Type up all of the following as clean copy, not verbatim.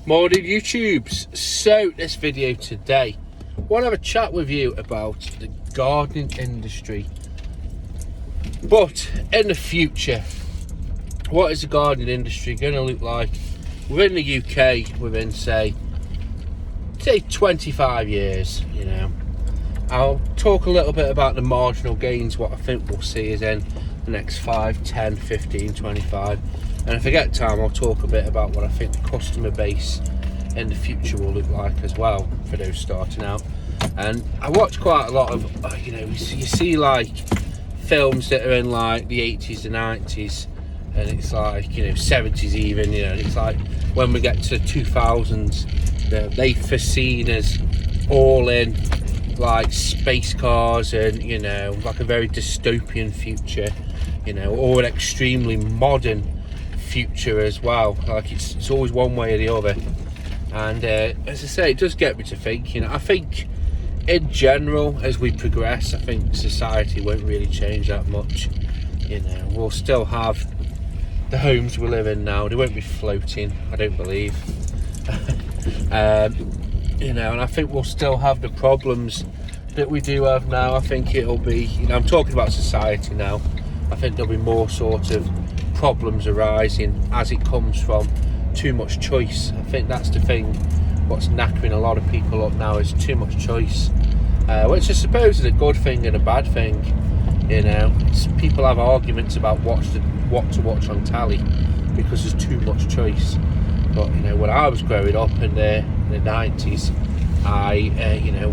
Morning YouTubes. So this video today, I want to have a chat with you about the gardening industry, but in the future. What is the gardening industry going to look like within the UK within say 25 years? I'll talk a little bit about the marginal gains, what I think we'll see is in the next 5, 10, 15, 25. And if I get time, I'll talk a bit about what I think the customer base in the future will look like as well for those starting out. And I watch quite a lot of, you see like films that are in like the 80s and 90s, and it's like, 70s even, and it's like when we get to 2000s, they foreseen as all in like space cars and, like a very dystopian future, or an extremely modern future as well. Like it's always one way or the other. And as I say, it does get me to think. I think in general, as we progress, I think society won't really change that much. We'll still have the homes we live in now. They won't be floating, I don't believe. And I think we'll still have the problems that we do have now. I think it'll be, I'm talking about society now. I think there'll be more sort of problems arising as it comes from too much choice. I think that's the thing, what's knackering a lot of people up now is too much choice, which I suppose is a good thing and a bad thing. People have arguments about what to watch on telly because there's too much choice. But when I was growing up in the 90s,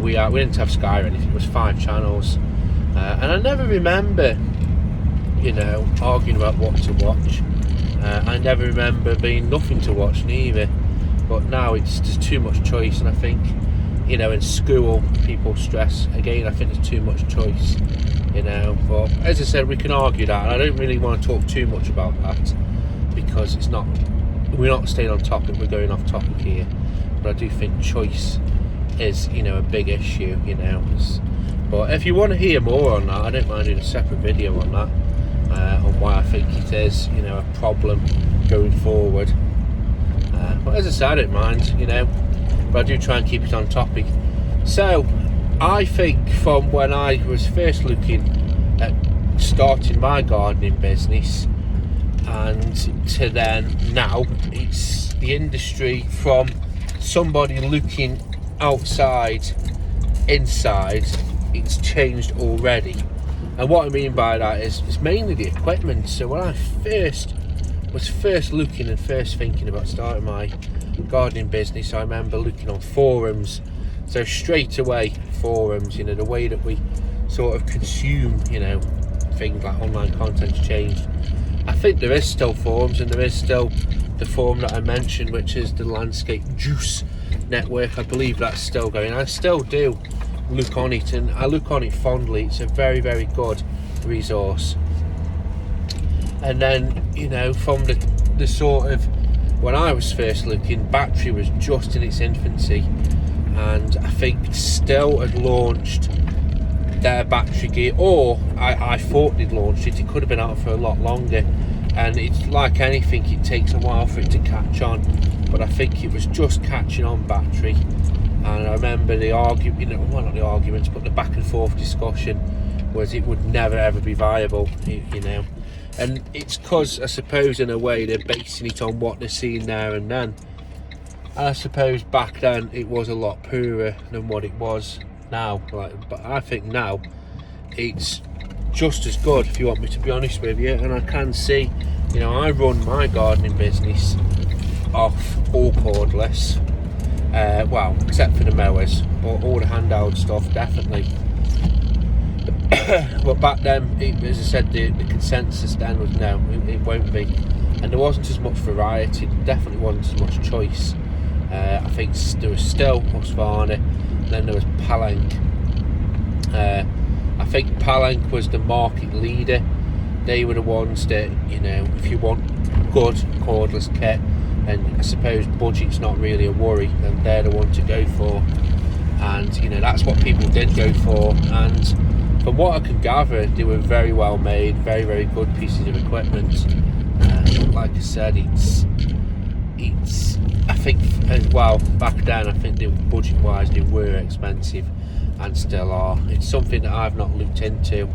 we didn't have Sky or anything. It was 5 channels, and I never remember arguing about what to watch. I never remember being nothing to watch neither. But now it's just too much choice, and I think in school people stress again. I think there's too much choice. But as I said, we can argue that, and I don't really want to talk too much about that because we're not staying on topic, we're going off topic here. But I do think choice is a big issue. But if you want to hear more on that, I don't mind doing a separate video on that, on why I think it is a problem going forward. But as I said, I don't mind, but I do try and keep it on topic. So I think from when I was first looking at starting my gardening business and to then now, it's the industry from somebody looking outside, inside, it's changed already. And what I mean by that is it's mainly the equipment. So when I was first looking and first thinking about starting my gardening business, I remember looking on forums. So straight away, forums, the way that we sort of consume, things like online content's changed. I think there is still forums, and there is still the forum that I mentioned, which is the Landscape Juice network. I believe that's still going. I still do look on it, and I look on it fondly. It's a very, very good resource. And then, from the sort of, when I was first looking, battery was just in its infancy, and I think Still had launched their battery gear, or I thought they'd launched it. It could have been out for a lot longer, and it's like anything, it takes a while for it to catch on. But I think it was just catching on battery. And I remember the argument, well, not the arguments, but the back and forth discussion was it would never ever be viable, and it's because I suppose in a way they're basing it on what they're seeing there and then. And I suppose back then it was a lot poorer than what it was now. But I think now it's just as good, if you want me to be honest with you. And I can see, I run my gardening business off all cordless. Well, except for the mowers, but all the handheld stuff definitely. But back then, as I said, the consensus then was no, it won't be, and there wasn't as much variety. There definitely wasn't as much choice. I think there was still Husqvarna, and then there was Palank. I think Palank was the market leader. They were the ones that, if you want good cordless kit, and I suppose budget's not really a worry, then they're the one to go for. And that's what people did go for. And from what I can gather, they were very well made, very, very good pieces of equipment. Like I said, it's think as well, back then I think budget wise they were expensive and still are. It's something that I've not looked into,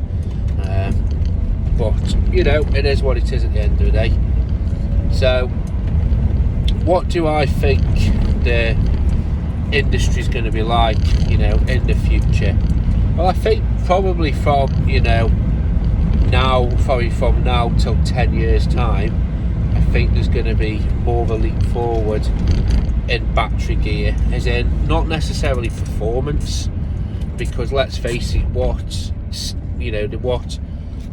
but you know, it is what it is at the end of the day. So what do I think the industry's going to be like, you know, in the future? Well, I think probably from, you know, from now till 10 years time, I think there's going to be more of a leap forward in battery gear, as in not necessarily performance, because let's face it, what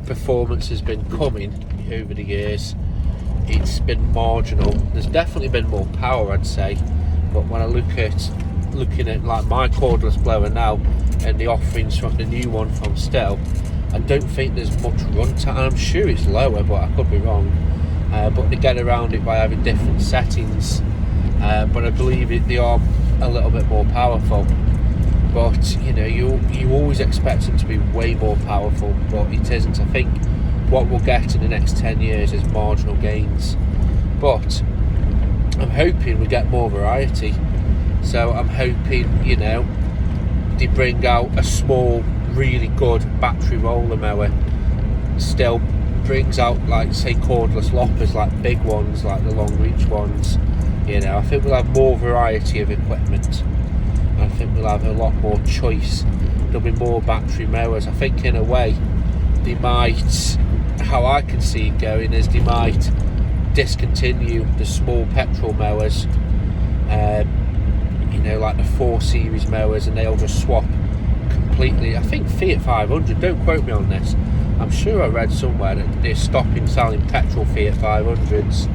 performance has been coming over the years, it's been marginal. There's definitely been more power, I'd say, but when I looking at like my cordless blower now and the offerings from the new one from Still, I don't think there's much runtime. I'm sure it's lower, but I could be wrong. But they get around it by having different settings. But I believe they are a little bit more powerful. But you know, you always expect them to be way more powerful, but it isn't. I think what we'll get in the next 10 years is marginal gains. But I'm hoping we get more variety. So I'm hoping, you know, they bring out a small, really good battery roller mower. Still brings out, like, say, cordless loppers, like big ones, like the long reach ones. You know, I think we'll have more variety of equipment. I think we'll have a lot more choice. There'll be more battery mowers. I think in a way they might, how I can see it going is they might discontinue the small petrol mowers, you know, like the 4 Series mowers, and they'll just swap completely. I think Fiat 500, don't quote me on this, I'm sure I read somewhere that they're stopping selling petrol Fiat 500s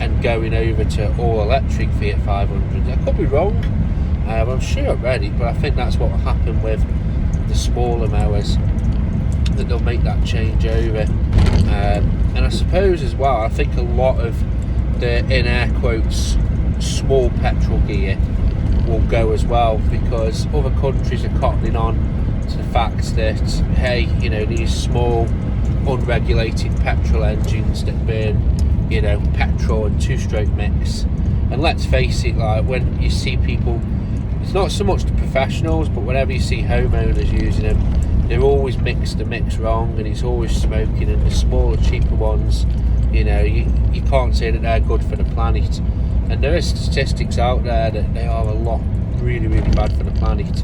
and going over to all electric Fiat 500s. I could be wrong, I'm sure I read it, but I think that's what will happen with the smaller mowers, that they'll make that change over. And I suppose as well, I think a lot of the, in air quotes, small petrol gear will go as well, because other countries are cottoning on to the fact that, hey, you know, these small unregulated petrol engines that burn, you know, petrol and 2-stroke mix. And let's face it, like when you see people, it's not so much the professionals, but whenever you see homeowners using them, they're always mixed the mix wrong, and it's always smoking. And the smaller, cheaper ones, you know, you can't say that they're good for the planet. And there is statistics out there that they are a lot really, really bad for the planet.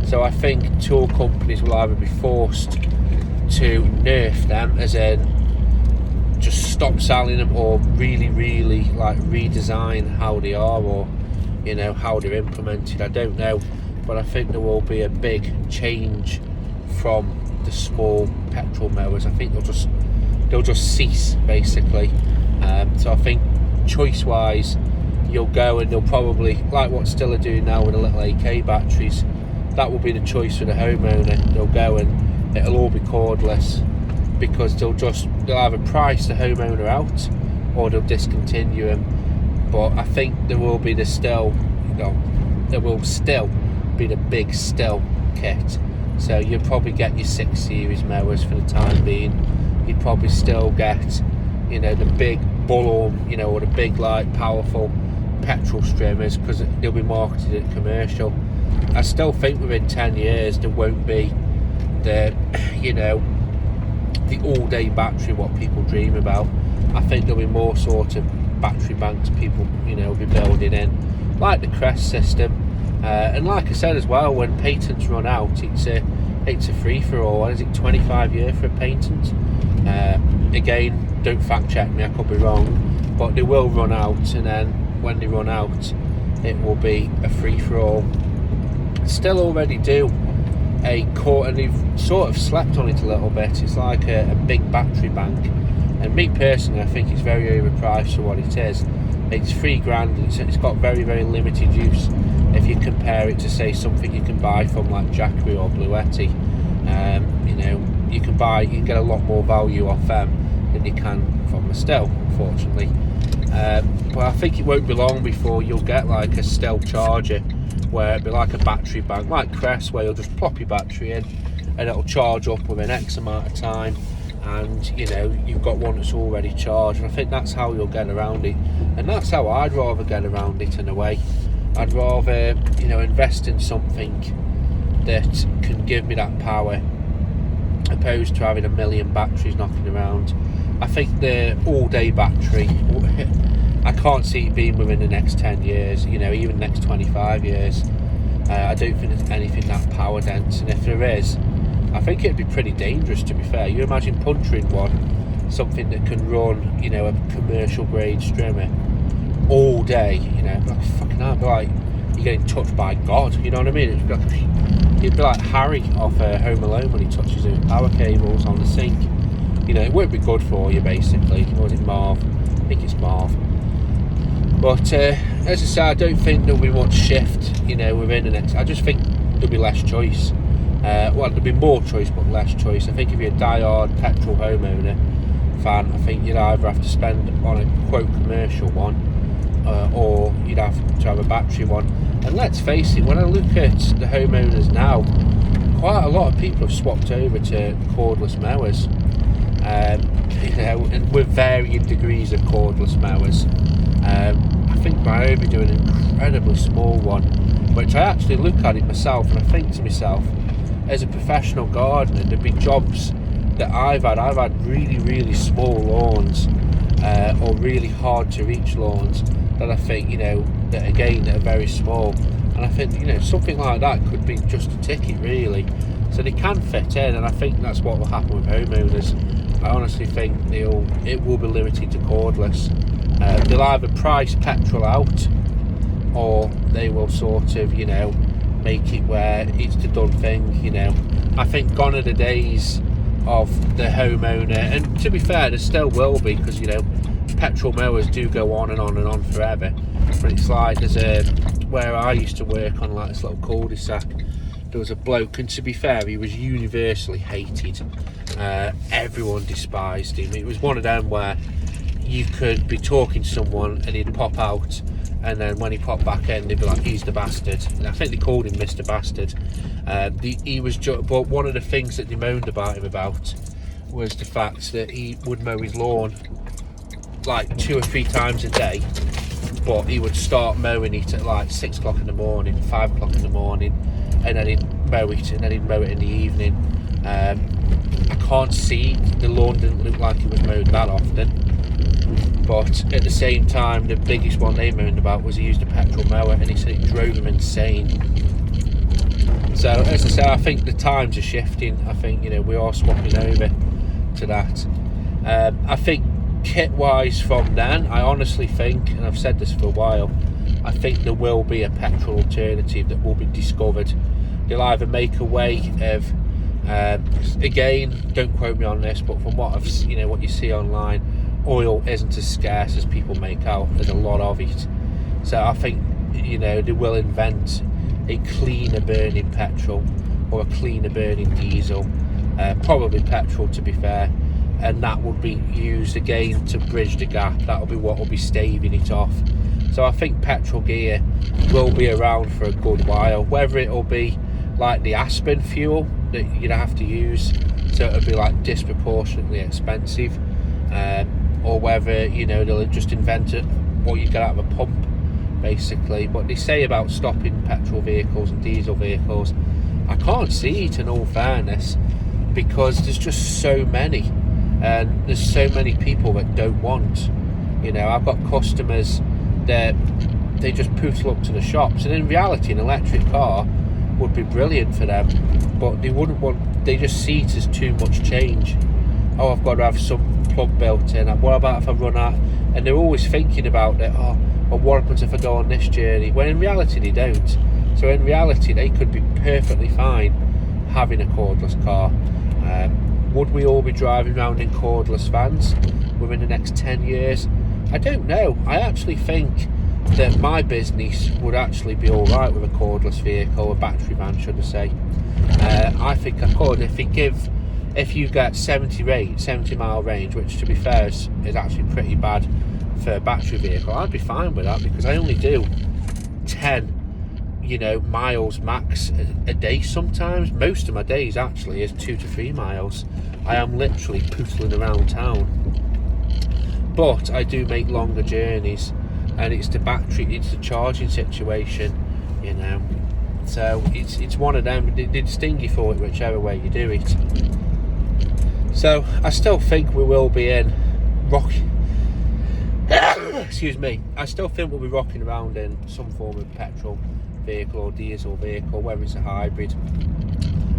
So I think tool companies will either be forced to nerf them, as in just stop selling them, or really, really like redesign how they are, or you know, how they're implemented. I don't know, but I think there will be a big change from the small petrol mowers. I think they'll just cease, basically. So I think choice wise, you'll go and they'll probably, like what Still are doing now with the little AK batteries, that will be the choice for the homeowner. They'll go and it'll all be cordless, because they'll either price the homeowner out or they'll discontinue them. But I think there will be there will still be the big Still kit. So you'll probably get your 6 Series mowers for the time being. You'd probably still get, you know, the big bullhorn, you know, or the big, like, powerful petrol streamers, because they'll be marketed at commercial. I still think within 10 years there won't be the, you know, the all-day battery what people dream about. I think there'll be more sort of battery banks people, you know, will be building in, like the Crest system. And like I said as well, when patents run out, it's a free-for-all. Is it 25 years for a patent? Again, don't fact check me, I could be wrong, but they will run out, and then when they run out, it will be a free-for-all. Still already do a core, and they've sort of slept on it a little bit. It's like a big battery bank, and me personally, I think it's very overpriced for what it is. It's $3,000. It's got very, very limited use if you compare it to, say, something you can buy from like Jackery or Bluetti. You know, you can get a lot more value off them than you can from a Still, unfortunately. But I think it won't be long before you'll get like a Still charger, where it'll be like a battery bank, like Crest, where you'll just plop your battery in and it'll charge up within X amount of time. and you know you've got one that's already charged. And I think that's how you'll get around it, and that's how I'd rather get around it in a way. I'd rather, you know, invest in something that can give me that power, opposed to having a million batteries knocking around. I think the all-day battery, I can't see it being within the next 10 years, you know, even the next 25 years. I don't think there's anything that power dense, and if there is, I think it'd be pretty dangerous, to be fair. You imagine puncturing one, something that can run, you know, a commercial grade strimmer all day, you know, like fucking hell, like you're getting touched by God, you know what I mean? It'd be like Harry off Home Alone when he touches his power cables on the sink. You know, it won't be good for you, basically. Or is it Marv? I think it's Marv. But as I say, I don't think there'll be much shift, you know, within the next. I just think there'll be less choice. Well, there'll be more choice, but less choice. I think if you're a die-hard petrol homeowner fan, I think you'd either have to spend on a quote commercial one, or you'd have to have a battery one. And let's face it, when I look at the homeowners now, quite a lot of people have swapped over to cordless mowers, you know, and with varying degrees of cordless mowers. I think my Obi do an incredibly small one, which I actually look at it myself and I think to myself, as a professional gardener, there'd be jobs that I've had really, really small lawns, or really hard to reach lawns, that I think, you know, that again, that are very small, and I think, you know, something like that could be just a ticket, really. So they can fit in, and I think that's what will happen with homeowners. I honestly think it will be limited to cordless. They'll either price petrol out, or they will sort of, you know, make it where it's the done thing, you know. I think gone are the days of the homeowner, and to be fair, there still will be, because, you know, petrol mowers do go on and on and on forever. But it's like, there's where I used to work on, like, this little cul-de-sac, there was a bloke, and to be fair, he was universally hated. Everyone despised him. It was one of them where you could be talking to someone and he'd pop out, and then when he popped back in, they'd be like, he's the bastard. And I think they called him Mr. Bastard. He was but one of the things that they moaned about him about was the fact that he would mow his lawn like 2 or 3 times a day, but he would start mowing it at like 6 o'clock in the morning, 5 o'clock in the morning, and then he'd mow it, and then he'd mow it in the evening. I can't see, the lawn didn't look like it was mowed that often. But at the same time, the biggest one they moaned about was he used a petrol mower, and he said it drove him insane. So as I say, I think the times are shifting. I think, you know, we are swapping over to that. I think kit wise from then, I honestly think, and I've said this for a while, I think there will be a petrol alternative that will be discovered. They'll either make a way of, again, don't quote me on this, but from what I've, you know, what you see online, oil isn't as scarce as people make out. There's a lot of it. So I think, you know, they will invent a cleaner burning petrol or a cleaner burning diesel, probably petrol, to be fair, and that would be used again to bridge the gap. That will be what will be staving it off. So I think petrol gear will be around for a good while, whether it'll be like the Aspen fuel that you'd have to use, so it'll be like disproportionately expensive, or whether, you know, they'll just invent it what you get out of a pump, basically. But they say about stopping petrol vehicles and diesel vehicles, I can't see it, in all fairness, because there's just so many, and there's so many people that don't want. You know, I've got customers that they just poodle up to the shops, and in reality an electric car would be brilliant for them, but they wouldn't want, they just see it as too much change. Oh, I've got to have some plug built in, and what about if I run out? And they're always thinking about it. Oh, well, what happens if I go on this journey? When in reality they don't. So in reality they could be perfectly fine having a cordless car. Would we all be driving around in cordless vans within the next 10 years? I don't know. I actually think that my business would actually be alright with a cordless vehicle, a battery van should I say. I think I could, if you get 70 mile range, which to be fair is actually pretty bad for a battery vehicle, I'd be fine with that, because I only do 10, you know, miles max a day sometimes. Most of my days actually is 2 to 3 miles. I am literally pootling around town. But I do make longer journeys, and it's the battery, it's the charging situation, you know. So it's one of them. They'd sting you for it whichever way you do it. So I still think we will be in excuse me. I still think we'll be rocking around in some form of petrol vehicle or diesel vehicle, whether it's a hybrid,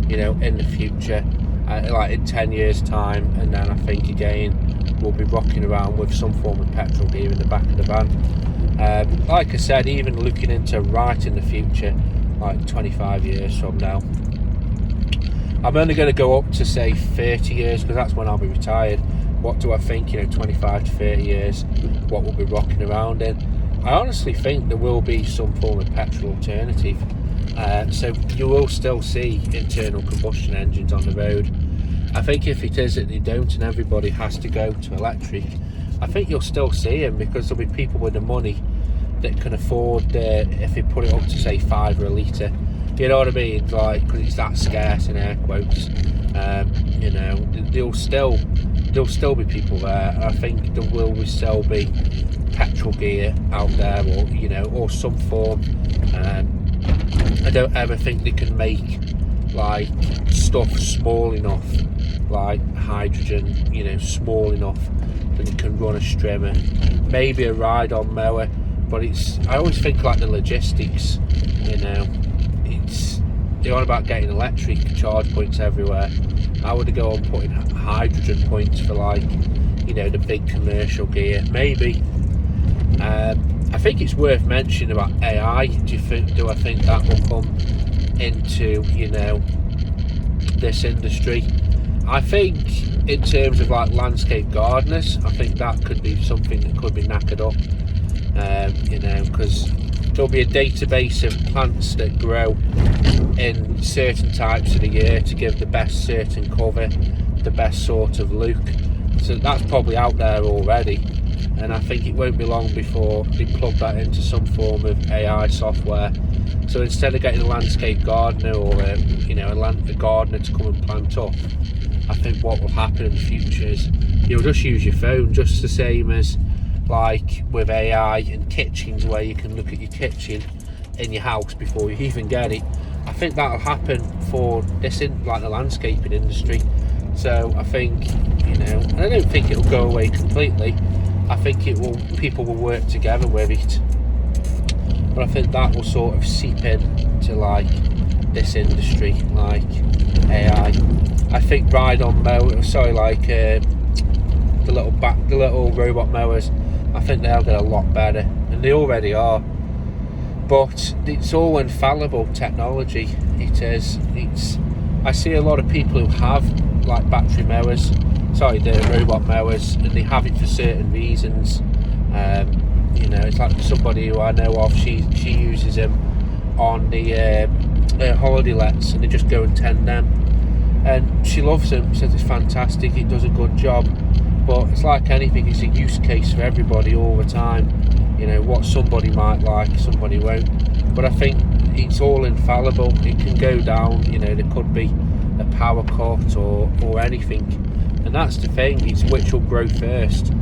you know, in the future, like in 10 years time. And then I think again we'll be rocking around with some form of petrol gear in the back of the van. Like I said, even looking into right in the future, like 25 years from now, I'm only going to go up to say 30 years, because that's when I'll be retired. What do I think, you know, 25 to 30 years, what we'll be rocking around in? I honestly think there will be some form of petrol alternative. So you will still see internal combustion engines on the road. I think if it is that they don't and everybody has to go to electric, I think you'll still see them, because there'll be people with the money that can afford, if they put it up to say £5 a litre, you know what I mean, like, because it's that scarce in air quotes. You know, there'll still be people there. I think there will still be petrol gear out there, or, you know, or some form. I don't ever think they can make like stuff small enough, like hydrogen, you know, small enough that it can run a strimmer. Maybe a ride-on mower, but I always think like the logistics, you know, they're on about getting electric charge points everywhere. I would go on putting hydrogen points for, like, you know, the big commercial gear. Maybe. I think it's worth mentioning about AI. Do I think that will come into, you know, this industry? I think in terms of like landscape gardeners, I think that could be something that could be knackered up. You know, because there'll be a database of plants that grow in certain types of the year to give the best certain cover, the best sort of look. So that's probably out there already, and I think it won't be long before they plug that into some form of AI software. So instead of getting a landscape gardener or you know, a gardener to come and plant up, I think what will happen in the future is you'll just use your phone, just the same as like with AI and kitchens, where you can look at your kitchen in your house before you even get it. I think that'll happen for this, in like the landscaping industry. So I think, you know, and I don't think it'll go away completely. I think people will work together with it, but I think that will sort of seep in to like this industry, like AI. I think ride-on mowers, the little robot mowers, I think they'll get a lot better, and they already are. But it's all infallible technology. It is. I see a lot of people who have like battery mowers, the robot mowers, and they have it for certain reasons. You know, it's like somebody who I know of. She uses them on the holiday lets, and they just go and tend them, and she loves them. Says it's fantastic. It does a good job. But it's like anything, it's a use case for everybody all the time. You know, what somebody might like, somebody won't. But I think it's all infallible. It can go down, you know, there could be a power cut or anything. And that's the thing, it's which will grow first.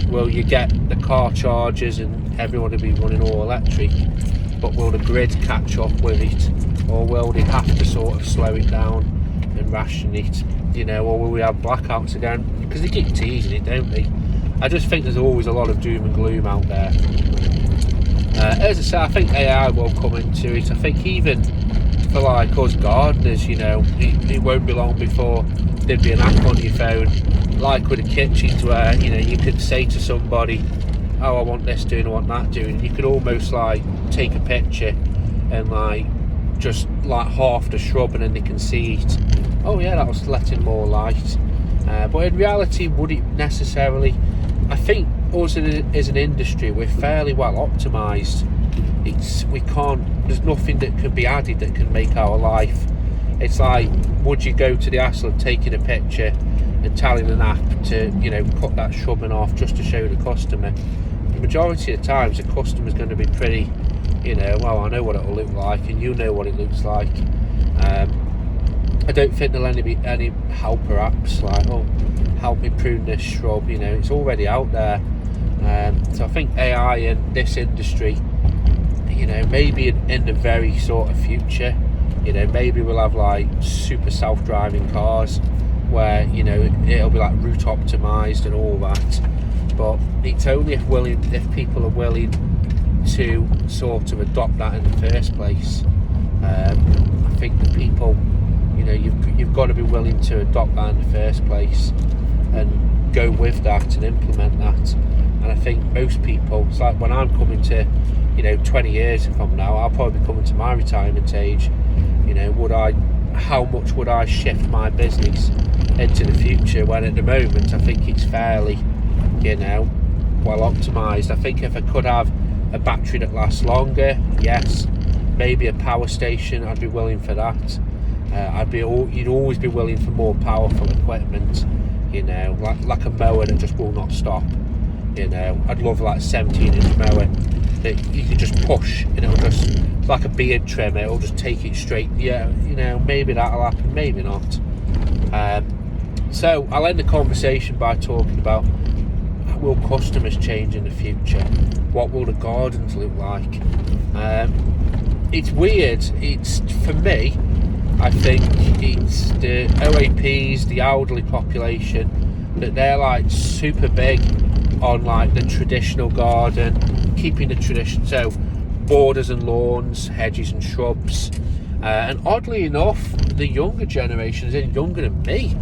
Will you get the car chargers and everyone will be running all electric, but will the grid catch up with it? Or will they have to sort of slow it down and ration it? You know, or will we have blackouts again? Because they keep teasing it, don't they? I just think there's always a lot of doom and gloom out there. As I say, I think AI will come into it. I think even for like us gardeners, you know, it won't be long before there'd be an app on your phone, like with the kitchens, where, you know, you could say to somebody, oh, I want this doing, I want that doing. You could almost like take a picture and like just like half the shrub, and then they can see it. Oh yeah, that was letting more light. But in reality, would it necessarily? I think us as an industry, we're fairly well optimised. There's nothing that can be added that can make our life. It's like, would you go to the hassle of taking a picture and telling an app to, you know, cut that shrub in half just to show the customer? The majority of the times, the customer's going to be pretty, you know, well, I know what it'll look like, and you know what it looks like. I don't think there'll be any helper apps like, oh, help me prune this shrub. You know, it's already out there. So I think AI in this industry, you know, maybe in the very sort of future, you know, maybe we'll have like super self-driving cars where, you know, it'll be like route optimized and all that. But it's only if people are willing to sort of adopt that in the first place. I think the people, you know, you've got to be willing to adopt that in the first place and go with that and implement that. And I think most people, it's like when I'm coming to, you know, 20 years from now, I'll probably be coming to my retirement age. You know, how much would I shift my business into the future, when at the moment I think it's fairly, you know, well optimized. I think if I could have a battery that lasts longer, yes, maybe a power station, I'd be willing for that. You'd always be willing for more powerful equipment, you know, like a mower that just will not stop. You know, I'd love like a 17-inch mower that you can just push and it'll just, like a beard trimmer, it'll just take it straight. Yeah, you know, maybe that'll happen, maybe not. So I'll end the conversation by talking about, will customers change in the future? What will the gardens look like? It's weird. It's, for me, I think it's the OAPs, the elderly population, that they're like super big on like the traditional garden, keeping the tradition, so borders and lawns, hedges and shrubs. And oddly enough, the younger generation is younger than me.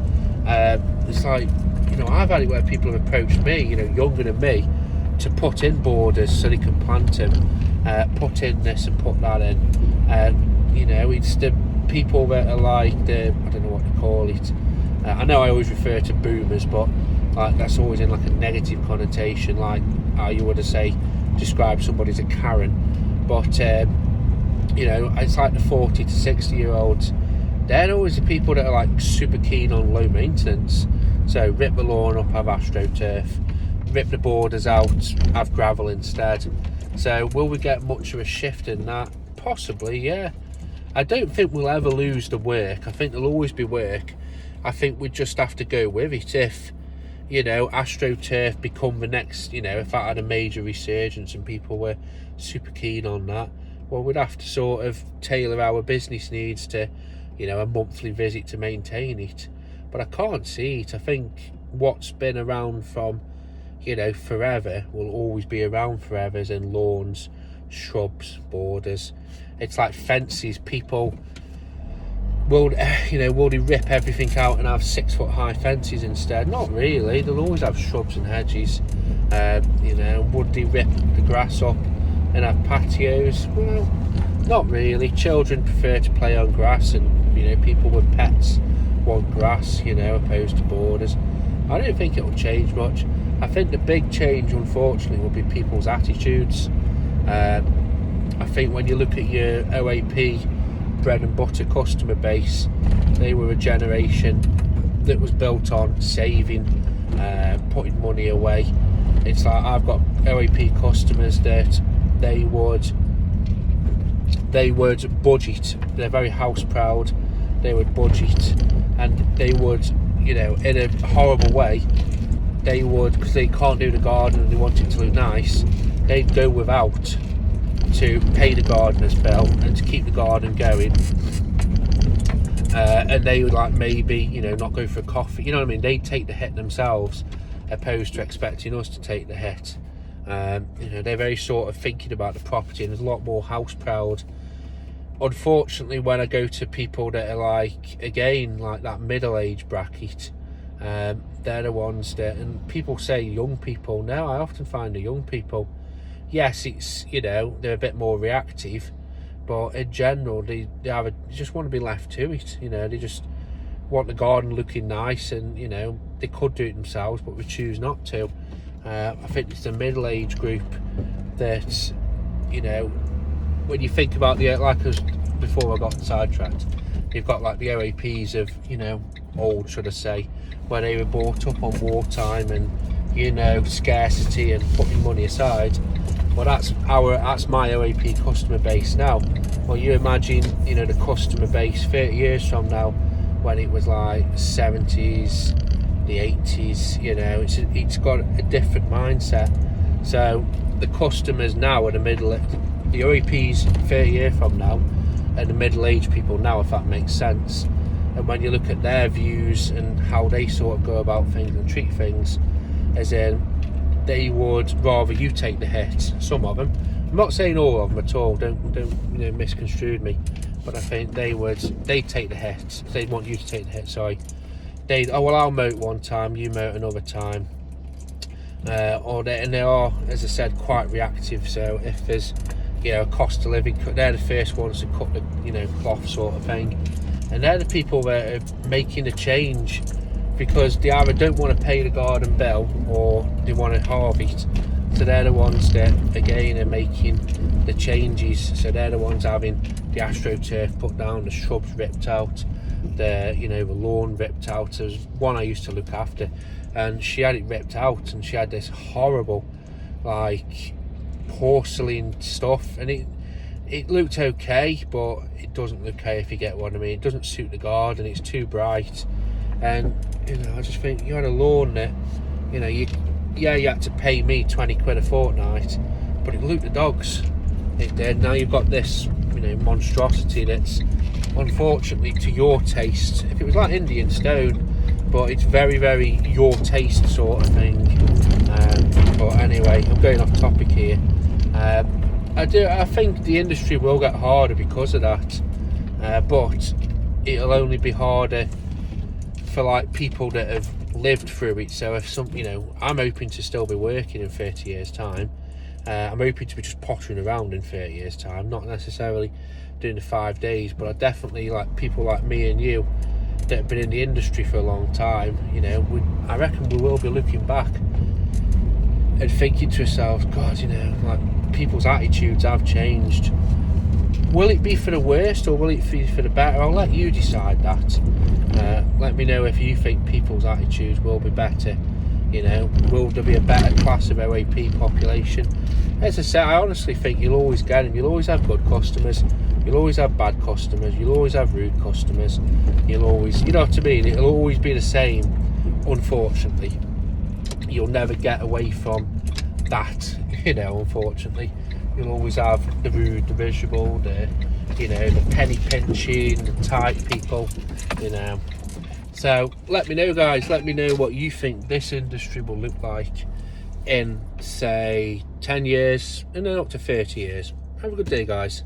It's like, you know, I've had it where people have approached me, you know, younger than me, to put in borders so they can plant them, put in this and put that in. You know, it's the people that are like I don't know what to call it. I know I always refer to boomers, but like that's always in like a negative connotation, like how you would say describe somebody as a Karen. But you know, it's like the 40 to 60 year olds. They're always the people that are like super keen on low maintenance. So rip the lawn up, have AstroTurf. Rip the borders out, have gravel instead. So will we get much of a shift in that? Possibly, yeah. I don't think we'll ever lose the work. I think there'll always be work. I think we just have to go with it. If, you know, AstroTurf become the next, you know, if that had a major resurgence and people were super keen on that, well, we'd have to sort of tailor our business needs to, you know, a monthly visit to maintain it. But I can't see it. I think what's been around from, you know, forever will always be around forever, as in lawns, shrubs, borders. It's like fences. People will, you know, will they rip everything out and have 6 foot high fences instead? Not really. They'll always have shrubs and hedges. You know, would they rip the grass up and have patios? Well, not really. Children prefer to play on grass, and, you know, people with pets want grass, you know, opposed to borders. I don't think it'll change much. I think the big change, unfortunately, will be people's attitudes. I think when you look at your OAP bread and butter customer base, they were a generation that was built on saving, putting money away. It's like I've got OAP customers that they would budget. They're very house proud. They would budget, and they would, you know, in a horrible way, they would, because they can't do the garden and they want it to look nice, they'd go without to pay the gardener's bill and to keep the garden going. And they would, like, maybe, you know, not go for a coffee, you know what I mean? They'd take the hit themselves, opposed to expecting us to take the hit. You know, they're very sort of thinking about the property, and there's a lot more house proud. Unfortunately, when I go to people that are like, again, like that middle-age bracket, they're the ones that, and people say young people. Now I often find the young people, yes, it's, you know, they're a bit more reactive, but in general, they just want to be left to it. You know, they just want the garden looking nice, and, you know, they could do it themselves, but we choose not to. I think it's the middle-age group that, you know, when you think about the, like us before I got sidetracked, you've got like the OAPs of, you know, old, should I say, where they were brought up on wartime and, you know, scarcity and putting money aside. Well, that's my OAP customer base now. Well, you imagine, you know, the customer base 30 years from now, when it was like 70s, the 80s. You know, it's got a different mindset. So the customers now are the OEPs 30 years from now are the middle-aged people now, if that makes sense. And when you look at their views and how they sort of go about things and treat things, as in they would rather you take the hit. Some of them, I'm not saying all of them at all, don't misconstrue me, but I think they take the hit. They'd want you to take the hit. Sorry, I'll moat one time, you moat another time, and they are, as I said, quite reactive. So if there's a cost of living, they're the first ones to cut the cloth sort of thing, and they're the people that are making a change, because they either don't want to pay the garden bill or they want to harvest. So they're the ones that again are making the changes. So they're the ones having the astroturf put down, the shrubs ripped out, the lawn ripped out. There's one I used to look after, and she had it ripped out, and she had this horrible like porcelain stuff, and it looked okay, but it doesn't look okay, if you get what I mean. It doesn't suit the garden, it's too bright. And I just think you had a lawn that you had to pay me 20 quid a fortnight, but it looked the dogs. It did. Now you've got this monstrosity that's unfortunately to your taste. If it was like Indian stone, but it's very, very your taste sort of thing. But anyway, I'm going off topic here. I think the industry will get harder because of that, but it'll only be harder for like people that have lived through it. So if I'm hoping to still be working in 30 years time. I'm hoping to be just pottering around in 30 years time, not necessarily doing the 5 days, but I definitely like people like me and you that have been in the industry for a long time. I reckon we will be looking back and thinking to ourselves, God, like people's attitudes have changed. Will it be for the worst or will it be for the better? I'll let you decide that. Let me know if you think people's attitudes will be better. Will there be a better class of OAP population? As I said, I honestly think you'll always get them. You'll always have good customers, you'll always have bad customers, you'll always have rude customers, you'll always, what I mean, it'll always be the same. Unfortunately, you'll never get away from that. Unfortunately, you'll always have the rude, the miserable, the penny pinching, the tight people. So let me know, guys, let me know what you think this industry will look like in say 10 years and then up to 30 years. Have a good day, guys.